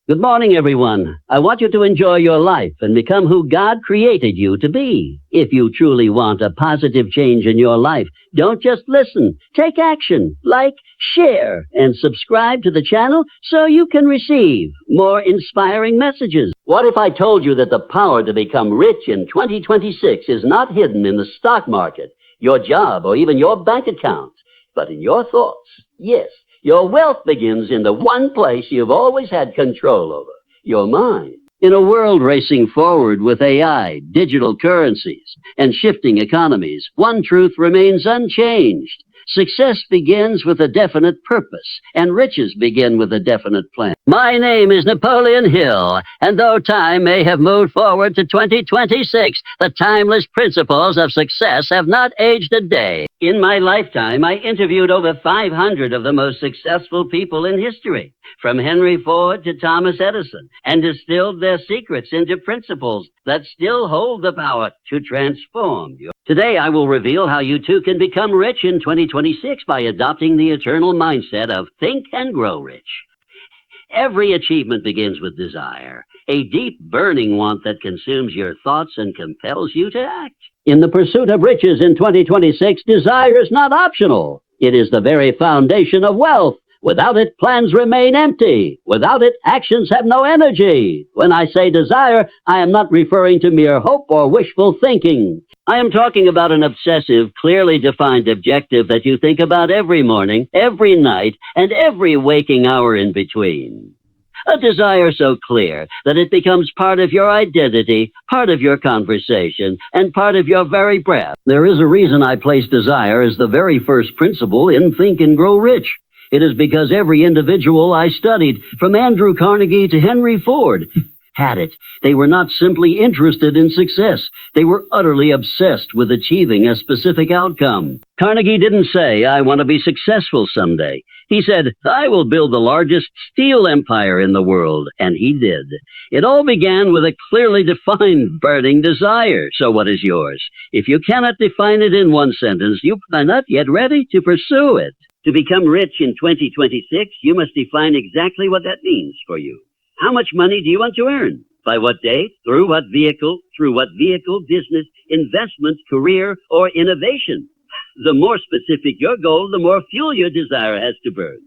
Good morning, everyone. I want you to enjoy your life and become who God created you to be. If you truly want a positive change in your life, don't just listen. Take action. Like, share, and subscribe to the channel so you can receive more inspiring messages. What if I told you that the power to become rich in 2026 is not hidden in the stock market, your job, or even your bank account, but in your thoughts? Yes. Your wealth begins in the one place you've always had control over, your mind. In a world racing forward with AI, digital currencies, and shifting economies, one truth remains unchanged. Success begins with a definite purpose, and riches begin with a definite plan. My name is Napoleon Hill, and though time may have moved forward to 2026, the timeless principles of success have not aged a day. In my lifetime, I interviewed over 500 of the most successful people in history, from Henry Ford to Thomas Edison, and distilled their secrets into principles that still hold the power to transform you. Today, I will reveal how you too can become rich in 2026 by adopting the eternal mindset of think and grow rich. Every achievement begins with desire, a deep burning want that consumes your thoughts and compels you to act. In the pursuit of riches in 2026, desire is not optional. It is the very foundation of wealth. Without it, plans remain empty. Without it, actions have no energy. When I say desire, I am not referring to mere hope or wishful thinking. I am talking about an obsessive, clearly defined objective that you think about every morning, every night, and every waking hour in between. A desire so clear that it becomes part of your identity, part of your conversation, and part of your very breath. There is a reason I place desire as the very first principle in Think and Grow Rich. It is because every individual I studied, from Andrew Carnegie to Henry Ford, had it. They were not simply interested in success. They were utterly obsessed with achieving a specific outcome. Carnegie didn't say, "I want to be successful someday." He said, "I will build the largest steel empire in the world." And he did. It all began with a clearly defined burning desire. So what is yours? If you cannot define it in one sentence, you are not yet ready to pursue it. To become rich in 2026, you must define exactly what that means for you. How much money do you want to earn? By what date? Through what vehicle? Through what vehicle, business, investment, career, or innovation? The more specific your goal, the more fuel your desire has to burn.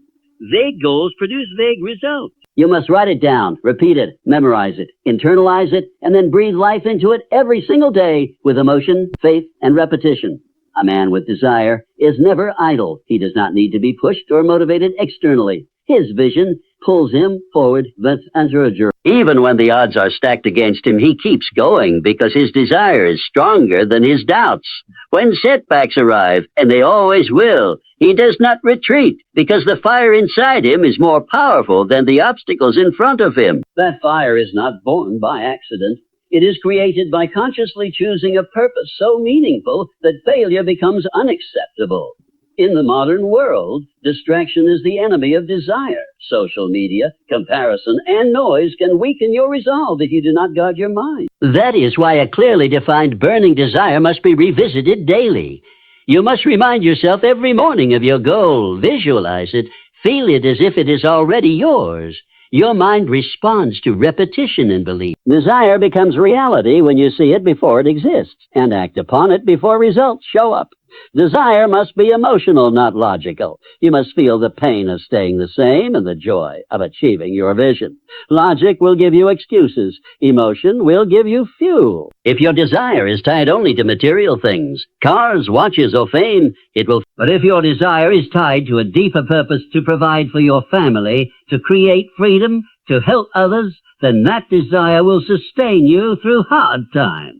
Vague goals produce vague results. You must write it down, repeat it, memorize it, internalize it, and then breathe life into it every single day with emotion, faith, and repetition. A man with desire is never idle. He does not need to be pushed or motivated externally. His vision pulls him forward with encouragement. Even when the odds are stacked against him, he keeps going because his desire is stronger than his doubts. When setbacks arrive, and they always will, he does not retreat because the fire inside him is more powerful than the obstacles in front of him. That fire is not born by accident. It is created by consciously choosing a purpose so meaningful that failure becomes unacceptable. In the modern world, distraction is the enemy of desire. Social media, comparison, and noise can weaken your resolve if you do not guard your mind. That is why a clearly defined burning desire must be revisited daily. You must remind yourself every morning of your goal, visualize it, feel it as if it is already yours. Your mind responds to repetition and belief. Desire becomes reality when you see it before it exists, and act upon it before results show up. Desire must be emotional, not logical. You must feel the pain of staying the same and the joy of achieving your vision. Logic will give you excuses. Emotion will give you fuel. If your desire is tied only to material things, cars, watches, or fame, it will. But if your desire is tied to a deeper purpose to provide for your family, to create freedom, to help others, then that desire will sustain you through hard times.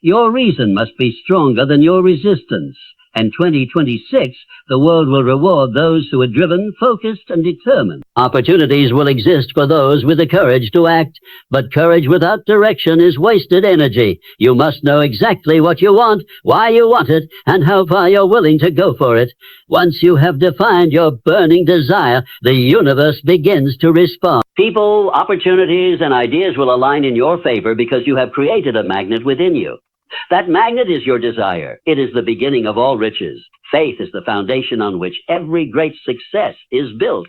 Your reason must be stronger than your resistance. And 2026, the world will reward those who are driven, focused, and determined. Opportunities will exist for those with the courage to act, but courage without direction is wasted energy. You must know exactly what you want, why you want it, and how far you're willing to go for it. Once you have defined your burning desire, the universe begins to respond. People, opportunities, and ideas will align in your favor because you have created a magnet within you. That magnet is your desire. It is the beginning of all riches. Faith is the foundation on which every great success is built.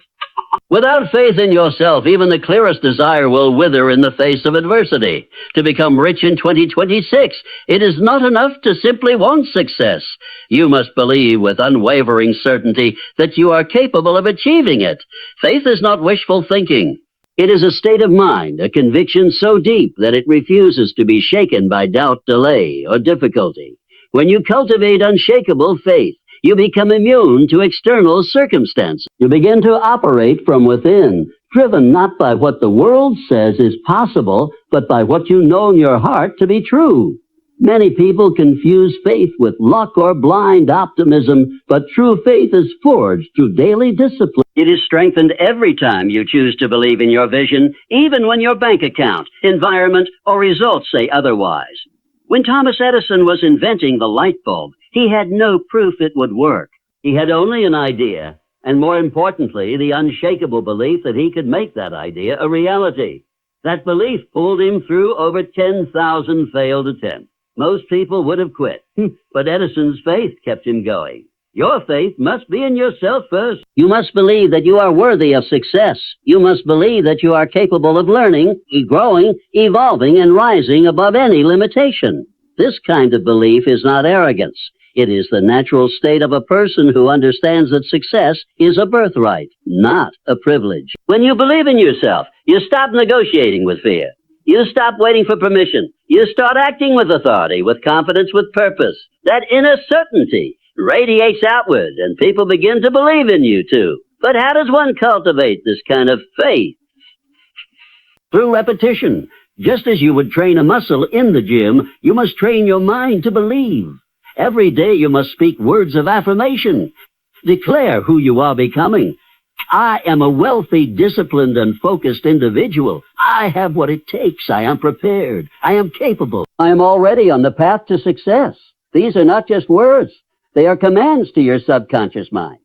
Without faith in yourself, even the clearest desire will wither in the face of adversity. To become rich in 2026, it is not enough to simply want success. You must believe with unwavering certainty that you are capable of achieving it. Faith is not wishful thinking. It is a state of mind, a conviction so deep that it refuses to be shaken by doubt, delay, or difficulty. When you cultivate unshakable faith, you become immune to external circumstances. You begin to operate from within, driven not by what the world says is possible, but by what you know in your heart to be true. Many people confuse faith with luck or blind optimism, but true faith is forged through daily discipline. It is strengthened every time you choose to believe in your vision, even when your bank account, environment, or results say otherwise. When Thomas Edison was inventing the light bulb, he had no proof it would work. He had only an idea, and more importantly, the unshakable belief that he could make that idea a reality. That belief pulled him through over 10,000 failed attempts. Most people would have quit, but Edison's faith kept him going. Your faith must be in yourself first. You must believe that you are worthy of success. You must believe that you are capable of learning, growing, evolving, and rising above any limitation. This kind of belief is not arrogance. It is the natural state of a person who understands that success is a birthright, not a privilege. When you believe in yourself, you stop negotiating with fear. You stop waiting for permission. You start acting with authority, with confidence, with purpose. That inner certainty radiates outward, and people begin to believe in you too. But how does one cultivate this kind of faith? Through repetition. Just as you would train a muscle in the gym, you must train your mind to believe. Every day you must speak words of affirmation. Declare who you are becoming. I am a wealthy, disciplined, and focused individual. I have what it takes. I am prepared. I am capable. I am already on the path to success. These are not just words. They are commands to your subconscious mind.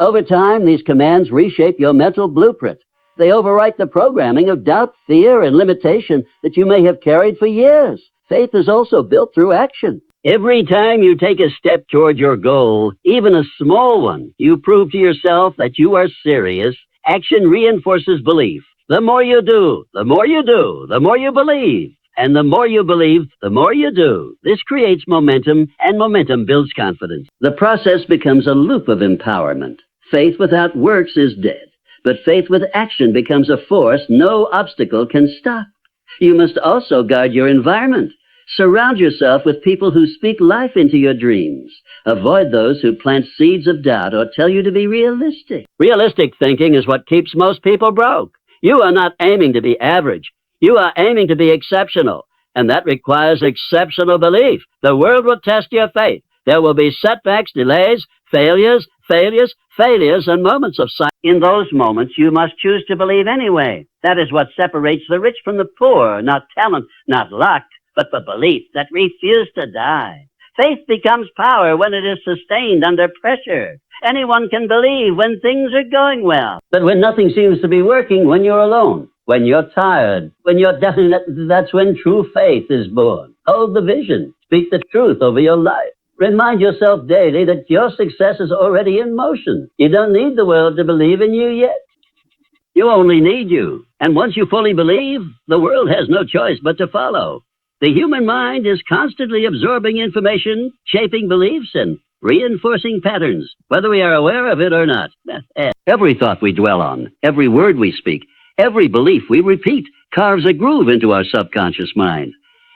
Over time, these commands reshape your mental blueprint. They overwrite the programming of doubt, fear, and limitation that you may have carried for years. Faith is also built through action. Every time you take a step toward your goal, even a small one, you prove to yourself that you are serious. Action reinforces belief. The more you do, the more you do, the more you believe. And the more you believe, the more you do. This creates momentum, and momentum builds confidence. The process becomes a loop of empowerment. Faith without works is dead, but faith with action becomes a force no obstacle can stop. You must also guard your environment. Surround yourself with people who speak life into your dreams. Avoid those who plant seeds of doubt or tell you to be realistic. Realistic thinking is what keeps most people broke. You are not aiming to be average. You are aiming to be exceptional, and that requires exceptional belief. The world will test your faith. There will be setbacks, delays, failures, and moments of silence. In those moments, you must choose to believe anyway. That is what separates the rich from the poor, not talent, not luck, but the belief that refuses to die. Faith becomes power when it is sustained under pressure. Anyone can believe when things are going well. But when nothing seems to be working, when you're alone, when you're tired, when you're down, that's when true faith is born. Hold the vision. Speak the truth over your life. Remind yourself daily that your success is already in motion. You don't need the world to believe in you yet. You only need you. And once you fully believe, the world has no choice but to follow. The human mind is constantly absorbing information, shaping beliefs, and reinforcing patterns, whether we are aware of it or not. Every thought we dwell on, every word we speak, every belief we repeat carves a groove into our subconscious mind.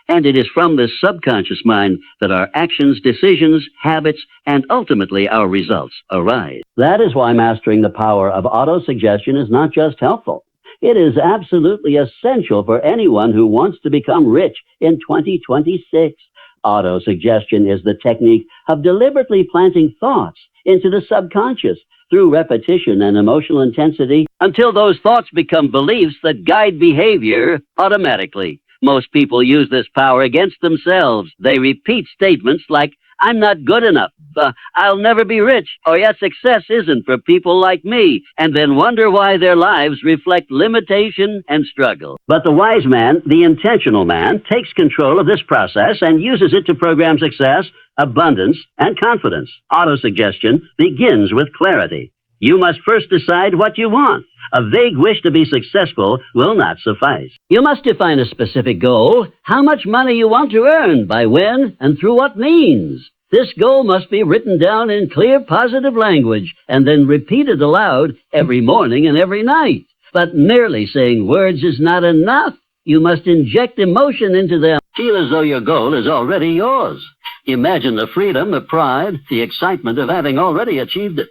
And it is from this subconscious mind that our actions, decisions, habits, and ultimately our results arise. That is why mastering the power of autosuggestion is not just helpful. It is absolutely essential for anyone who wants to become rich in 2026. Autosuggestion is the technique of deliberately planting thoughts into the subconscious through repetition and emotional intensity until those thoughts become beliefs that guide behavior automatically. Most people use this power against themselves. They repeat statements like, I'm not good enough, I'll never be rich, or yet success isn't for people like me, and then wonder why their lives reflect limitation and struggle. But the wise man, the intentional man, takes control of this process and uses it to program success, abundance, and confidence. Autosuggestion begins with clarity. You must first decide what you want. A vague wish to be successful will not suffice. You must define a specific goal, how much money you want to earn, by when, and through what means. This goal must be written down in clear, positive language and then repeated aloud every morning and every night. But merely saying words is not enough. You must inject emotion into them. Feel as though your goal is already yours. Imagine the freedom, the pride, the excitement of having already achieved it.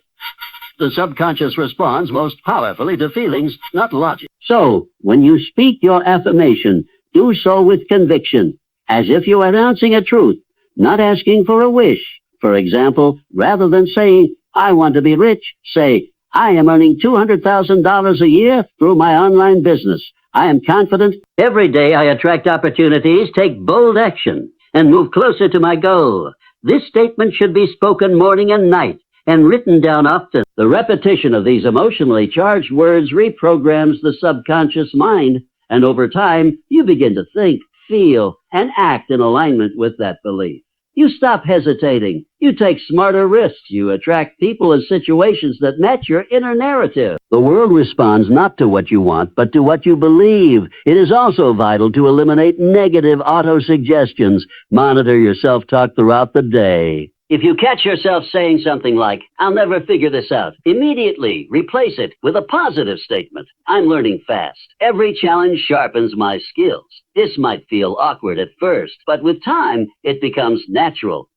The subconscious responds most powerfully to feelings, not logic. So, when you speak your affirmation, do so with conviction, as if you are announcing a truth, not asking for a wish. For example, rather than saying, I want to be rich, say, I am earning $200,000 a year through my online business. I am confident. Every day I attract opportunities, take bold action, and move closer to my goal. This statement should be spoken morning and night, and written down often. The repetition of these emotionally charged words reprograms the subconscious mind, and over time, you begin to think, feel, and act in alignment with that belief. You stop hesitating. You take smarter risks. You attract people and situations that match your inner narrative. The world responds not to what you want, but to what you believe. It is also vital to eliminate negative auto-suggestions. Monitor your self-talk throughout the day. If you catch yourself saying something like, I'll never figure this out, immediately replace it with a positive statement. I'm learning fast. Every challenge sharpens my skills. This might feel awkward at first, but with time, it becomes natural.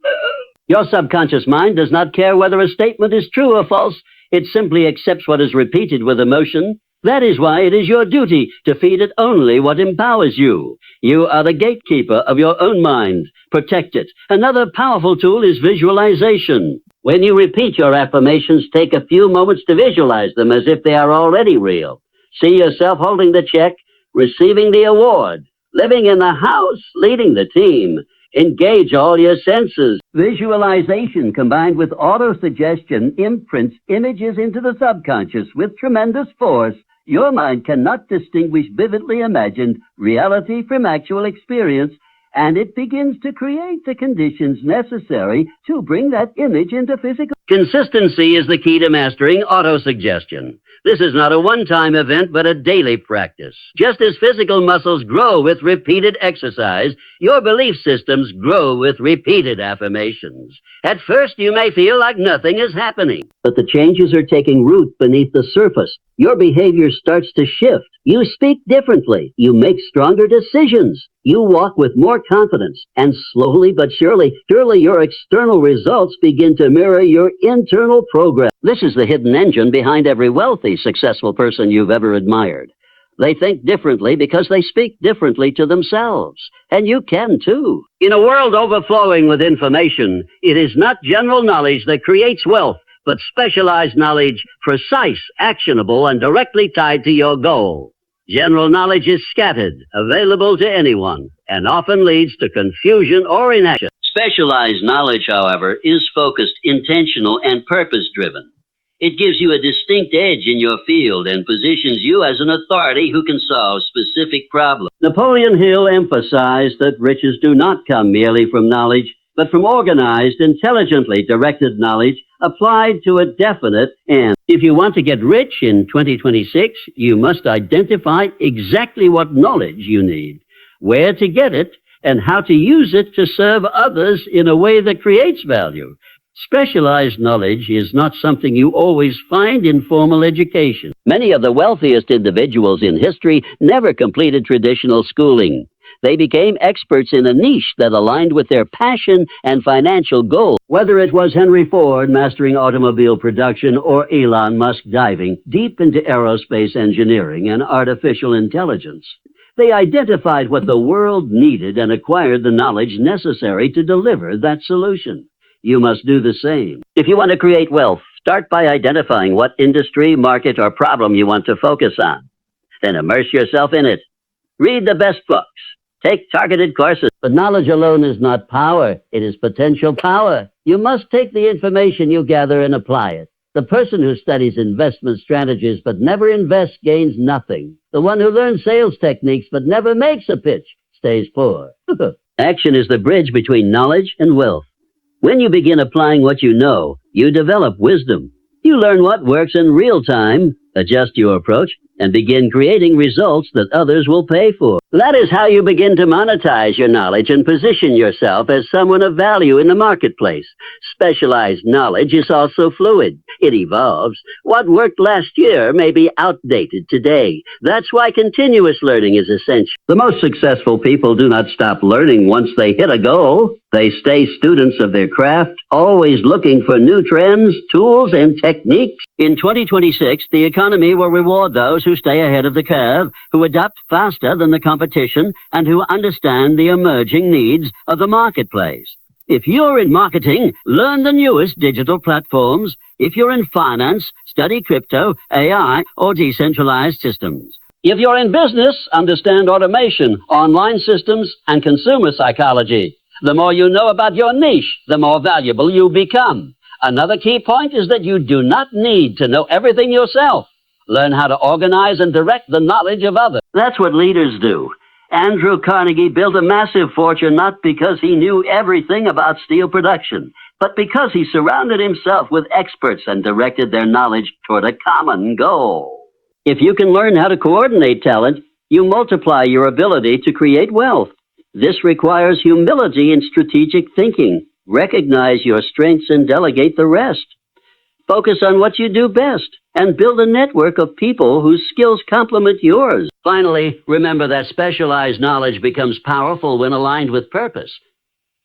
Your subconscious mind does not care whether a statement is true or false. It simply accepts what is repeated with emotion. That is why it is your duty to feed it only what empowers you. You are the gatekeeper of your own mind. Protect it. Another powerful tool is visualization. When you repeat your affirmations, take a few moments to visualize them as if they are already real. See yourself holding the check, receiving the award, living in the house, leading the team. Engage all your senses. Visualization combined with auto-suggestion imprints images into the subconscious with tremendous force. Your mind cannot distinguish vividly imagined reality from actual experience, and it begins to create the conditions necessary to bring that image into physical. Consistency is the key to mastering auto-suggestion. This is not a one-time event, but a daily practice. Just as physical muscles grow with repeated exercise, your belief systems grow with repeated affirmations. At first, you may feel like nothing is happening, but the changes are taking root beneath the surface. Your behavior starts to shift. You speak differently. You make stronger decisions. You walk with more confidence. And slowly but surely your external results begin to mirror your internal progress. This is the hidden engine behind every wealthy, successful person you've ever admired. They think differently because they speak differently to themselves. And you can too. In a world overflowing with information, it is not general knowledge that creates wealth, but specialized knowledge, precise, actionable, and directly tied to your goal. General knowledge is scattered, available to anyone, and often leads to confusion or inaction. Specialized knowledge, however, is focused, intentional, and purpose-driven. It gives you a distinct edge in your field and positions you as an authority who can solve specific problems. Napoleon Hill emphasized that riches do not come merely from knowledge, but from organized, intelligently directed knowledge applied to a definite end. If you want to get rich in 2026, you must identify exactly what knowledge you need, where to get it, and how to use it to serve others in a way that creates value. Specialized knowledge is not something you always find in formal education. Many of the wealthiest individuals in history never completed traditional schooling. They became experts in a niche that aligned with their passion and financial goals. Whether it was Henry Ford mastering automobile production or Elon Musk diving deep into aerospace engineering and artificial intelligence, they identified what the world needed and acquired the knowledge necessary to deliver that solution. You must do the same. If you want to create wealth, start by identifying what industry, market, or problem you want to focus on. Then immerse yourself in it. Read the best books. Take targeted courses. But knowledge alone is not power. It is potential power. You must take the information you gather and apply it. The person who studies investment strategies but never invests gains nothing. The one who learns sales techniques but never makes a pitch stays poor. Action is the bridge between knowledge and wealth. When you begin applying what you know, you develop wisdom. You learn what works in real time, adjust your approach, and begin creating results that others will pay for. That is how you begin to monetize your knowledge and position yourself as someone of value in the marketplace. Specialized knowledge is also fluid. It evolves. What worked last year may be outdated today. That's why continuous learning is essential. The most successful people do not stop learning once they hit a goal. They stay students of their craft, always looking for new trends, tools, and techniques. In 2026, the economy will reward those who stay ahead of the curve, who adapt faster than the competition, and who understand the emerging needs of the marketplace. If you're in marketing, learn the newest digital platforms. If you're in finance, study crypto, AI, or decentralized systems. If you're in business, understand automation, online systems, and consumer psychology. The more you know about your niche, the more valuable you become. Another key point is that you do not need to know everything yourself. Learn how to organize and direct the knowledge of others. That's what leaders do. Andrew Carnegie built a massive fortune not because he knew everything about steel production, but because he surrounded himself with experts and directed their knowledge toward a common goal. If you can learn how to coordinate talent, you multiply your ability to create wealth. This requires humility and strategic thinking. Recognize your strengths and delegate the rest. Focus on what you do best and build a network of people whose skills complement yours. Finally, remember that specialized knowledge becomes powerful when aligned with purpose.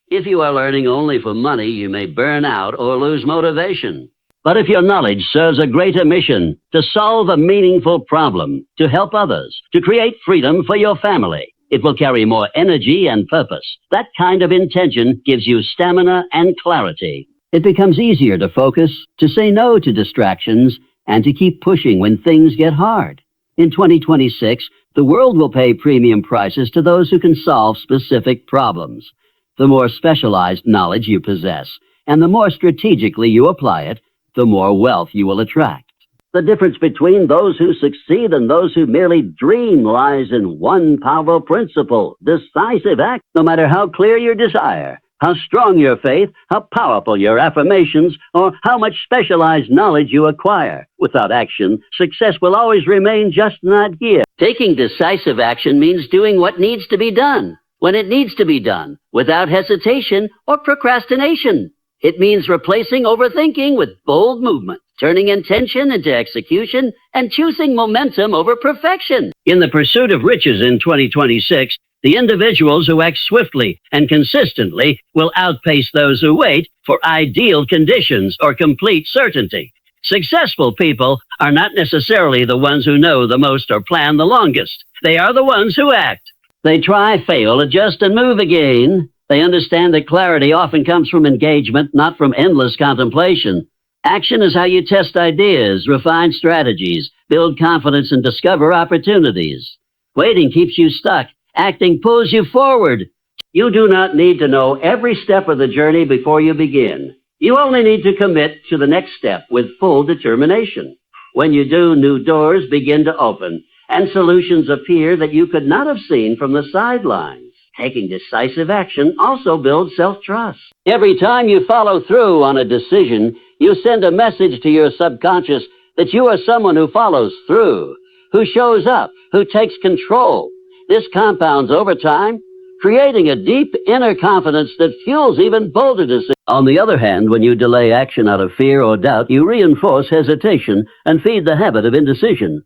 If you are learning only for money, you may burn out or lose motivation. But if your knowledge serves a greater mission, to solve a meaningful problem, to help others, to create freedom for your family, it will carry more energy and purpose. That kind of intention gives you stamina and clarity. It becomes easier to focus, to say no to distractions, and to keep pushing when things get hard. In 2026, the world will pay premium prices to those who can solve specific problems. The more specialized knowledge you possess, and the more strategically you apply it, the more wealth you will attract. The difference between those who succeed and those who merely dream lies in one powerful principle: decisive act. No matter how clear your desire, how strong your faith, how powerful your affirmations, or how much specialized knowledge you acquire, without action, success will always remain just an idea. Taking decisive action means doing what needs to be done, when it needs to be done, without hesitation or procrastination. It means replacing overthinking with bold movement, turning intention into execution, and choosing momentum over perfection. In the pursuit of riches in 2026, the individuals who act swiftly and consistently will outpace those who wait for ideal conditions or complete certainty. Successful people are not necessarily the ones who know the most or plan the longest. They are the ones who act. They try, fail, adjust, and move again. They understand that clarity often comes from engagement, not from endless contemplation. Action is how you test ideas, refine strategies, build confidence, and discover opportunities. Waiting keeps you stuck. Acting pulls you forward. You do not need to know every step of the journey before you begin. You only need to commit to the next step with full determination. When you do, new doors begin to open, and solutions appear that you could not have seen from the sidelines. Taking decisive action also builds self-trust. Every time you follow through on a decision, you send a message to your subconscious that you are someone who follows through, who shows up, who takes control. This compounds over time, creating a deep inner confidence that fuels even bolder decisions. On the other hand, when you delay action out of fear or doubt, you reinforce hesitation and feed the habit of indecision.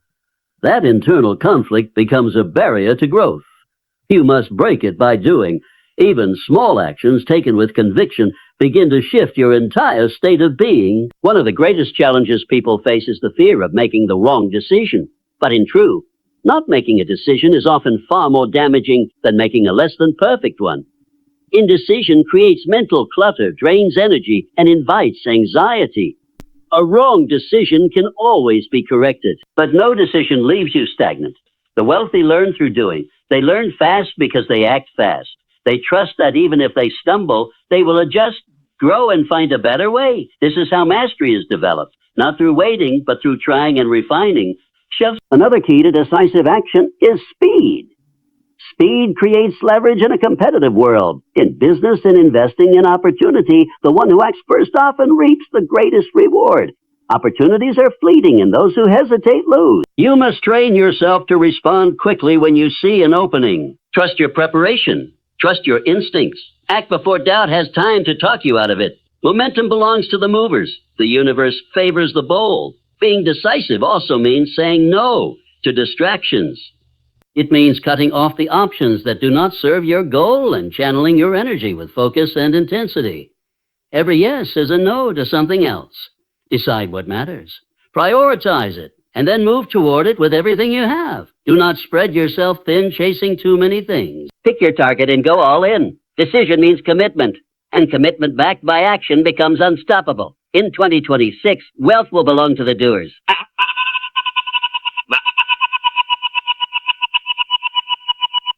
That internal conflict becomes a barrier to growth. You must break it by doing. Even small actions taken with conviction begin to shift your entire state of being. One of the greatest challenges people face is the fear of making the wrong decision. But in truth, not making a decision is often far more damaging than making a less than perfect one. Indecision creates mental clutter, drains energy, and invites anxiety. A wrong decision can always be corrected, but no decision leaves you stagnant. The wealthy learn through doing. They learn fast because they act fast. They trust that even if they stumble, they will adjust, grow, and find a better way. This is how mastery is developed, not through waiting, but through trying and refining. Another key to decisive action is speed. Speed creates leverage in a competitive world. In business and investing in opportunity, the one who acts first often reaps the greatest reward. Opportunities are fleeting, and those who hesitate lose. You must train yourself to respond quickly when you see an opening. Trust your preparation. Trust your instincts. Act before doubt has time to talk you out of it. Momentum belongs to the movers. The universe favors the bold. Being decisive also means saying no to distractions. It means cutting off the options that do not serve your goal and channeling your energy with focus and intensity. Every yes is a no to something else. Decide what matters. Prioritize it, and then move toward it with everything you have. Do not spread yourself thin chasing too many things. Pick your target and go all in. Decision means commitment, and commitment backed by action becomes unstoppable. In 2026, wealth will belong to the doers.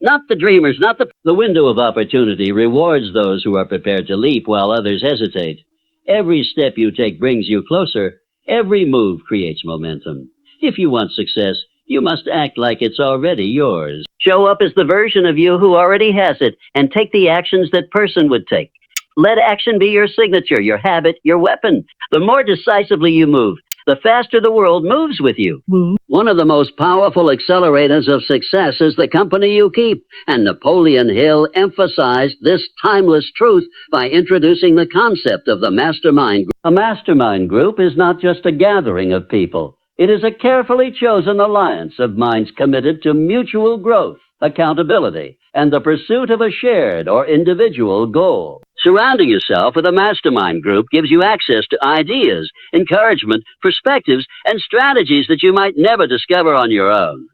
Not the dreamers, not the window of opportunity rewards those who are prepared to leap while others hesitate. Every step you take brings you closer. Every move creates momentum. If you want success, you must act like it's already yours. Show up as the version of you who already has it, and take the actions that person would take. Let action be your signature, your habit, your weapon. The more decisively you move, the faster the world moves with you. One of the most powerful accelerators of success is the company you keep, and Napoleon Hill emphasized this timeless truth by introducing the concept of the Mastermind Group. A mastermind group is not just a gathering of people. It is a carefully chosen alliance of minds committed to mutual growth, accountability, and the pursuit of a shared or individual goal. Surrounding yourself with a mastermind group gives you access to ideas, encouragement, perspectives, and strategies that you might never discover on your own.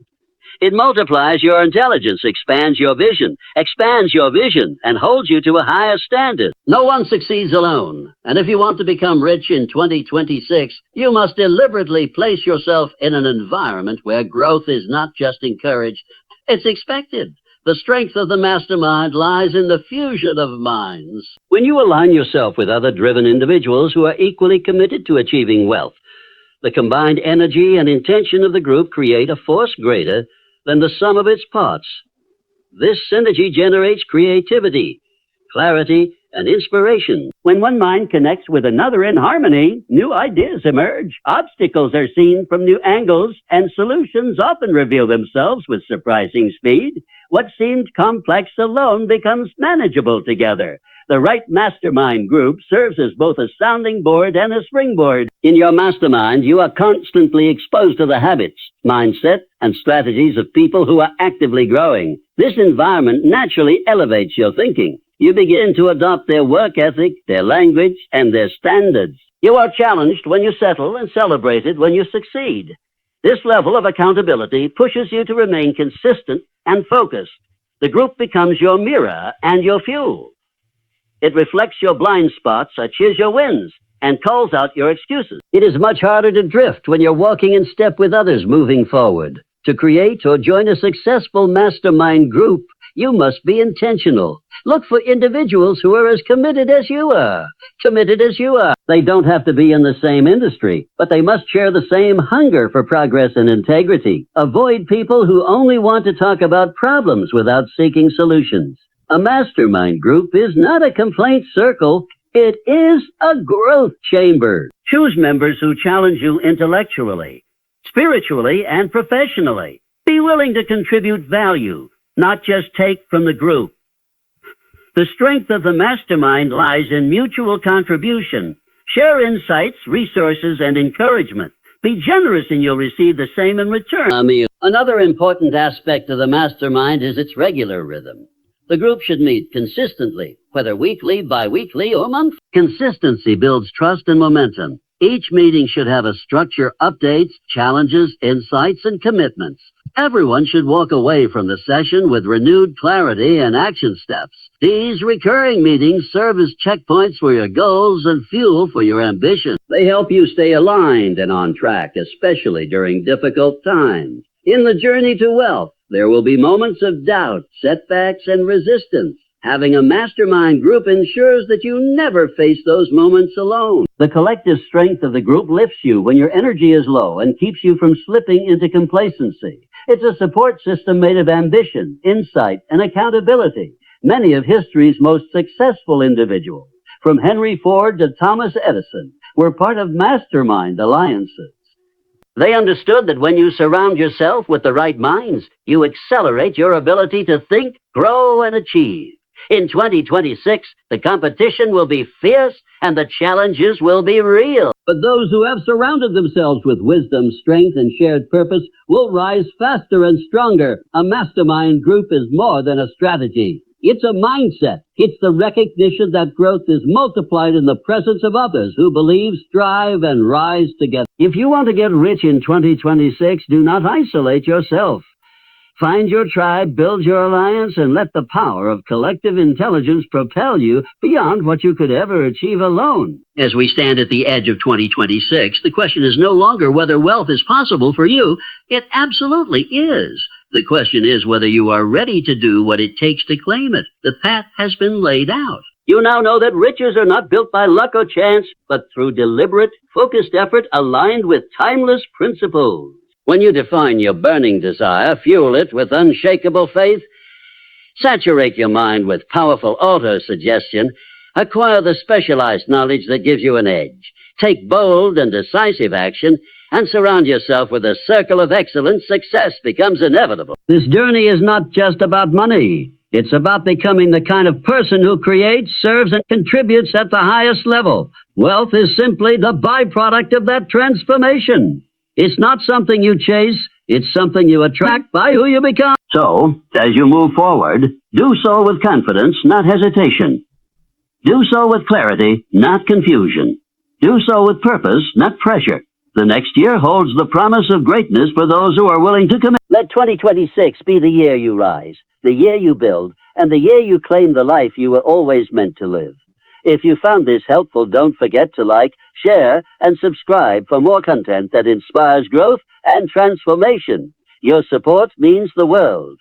It multiplies your intelligence, expands your vision, and holds you to a higher standard. No one succeeds alone, and if you want to become rich in 2026, you must deliberately place yourself in an environment where growth is not just encouraged, it's expected. The strength of the mastermind lies in the fusion of minds. When you align yourself with other driven individuals who are equally committed to achieving wealth, the combined energy and intention of the group create a force greater than the sum of its parts. This synergy generates creativity, clarity, and inspiration. When one mind connects with another in harmony, new ideas emerge. Obstacles are seen from new angles, and solutions often reveal themselves with surprising speed. What seemed complex alone becomes manageable together. The right mastermind group serves as both a sounding board and a springboard. In your mastermind, you are constantly exposed to the habits, mindset, and strategies of people who are actively growing. This environment naturally elevates your thinking. You begin to adopt their work ethic, their language, and their standards. You are challenged when you settle and celebrated when you succeed. This level of accountability pushes you to remain consistent and focused. The group becomes your mirror and your fuel. It reflects your blind spots, cheers your wins, and calls out your excuses. It is much harder to drift when you're walking in step with others moving forward. To create or join a successful mastermind group, you must be intentional. Look for individuals who are as committed as you are. They don't have to be in the same industry, but they must share the same hunger for progress and integrity. Avoid people who only want to talk about problems without seeking solutions. A mastermind group is not a complaint circle. It is a growth chamber. Choose members who challenge you intellectually, spiritually, and professionally. Be willing to contribute value, not just take from the group. The strength of the mastermind lies in mutual contribution. Share insights, resources, and encouragement. Be generous and you'll receive the same in return. Another important aspect of the mastermind is its regular rhythm. The group should meet consistently, whether weekly, bi-weekly, or monthly. Consistency builds trust and momentum. Each meeting should have a structure, updates, challenges, insights, and commitments. Everyone should walk away from the session with renewed clarity and action steps. These recurring meetings serve as checkpoints for your goals and fuel for your ambition. They help you stay aligned and on track, especially during difficult times. In the journey to wealth, there will be moments of doubt, setbacks, and resistance. Having a mastermind group ensures that you never face those moments alone. The collective strength of the group lifts you when your energy is low and keeps you from slipping into complacency. It's a support system made of ambition, insight, and accountability. Many of history's most successful individuals, from Henry Ford to Thomas Edison, were part of Mastermind alliances. They understood that when you surround yourself with the right minds, you accelerate your ability to think, grow, and achieve. In 2026, the competition will be fierce and the challenges will be real. But those who have surrounded themselves with wisdom, strength, and shared purpose will rise faster and stronger. A mastermind group is more than a strategy. It's a mindset. It's the recognition that growth is multiplied in the presence of others who believe, strive, and rise together. If you want to get rich in 2026, do not isolate yourself. Find your tribe, build your alliance, and let the power of collective intelligence propel you beyond what you could ever achieve alone. As we stand at the edge of 2026, the question is no longer whether wealth is possible for you. It absolutely is. The question is whether you are ready to do what it takes to claim it. The path has been laid out. You now know that riches are not built by luck or chance, but through deliberate, focused effort aligned with timeless principles. When you define your burning desire, fuel it with unshakable faith, saturate your mind with powerful auto-suggestion, acquire the specialized knowledge that gives you an edge, take bold and decisive action, and surround yourself with a circle of excellence. Success becomes inevitable. This journey is not just about money. It's about becoming the kind of person who creates, serves, and contributes at the highest level. Wealth is simply the byproduct of that transformation. It's not something you chase. It's something you attract by who you become. So, as you move forward, do so with confidence, not hesitation. Do so with clarity, not confusion. Do so with purpose, not pressure. The next year holds the promise of greatness for those who are willing to commit. Let 2026 be the year you rise, the year you build, and the year you claim the life you were always meant to live. If you found this helpful, don't forget to like, share, and subscribe for more content that inspires growth and transformation. Your support means the world.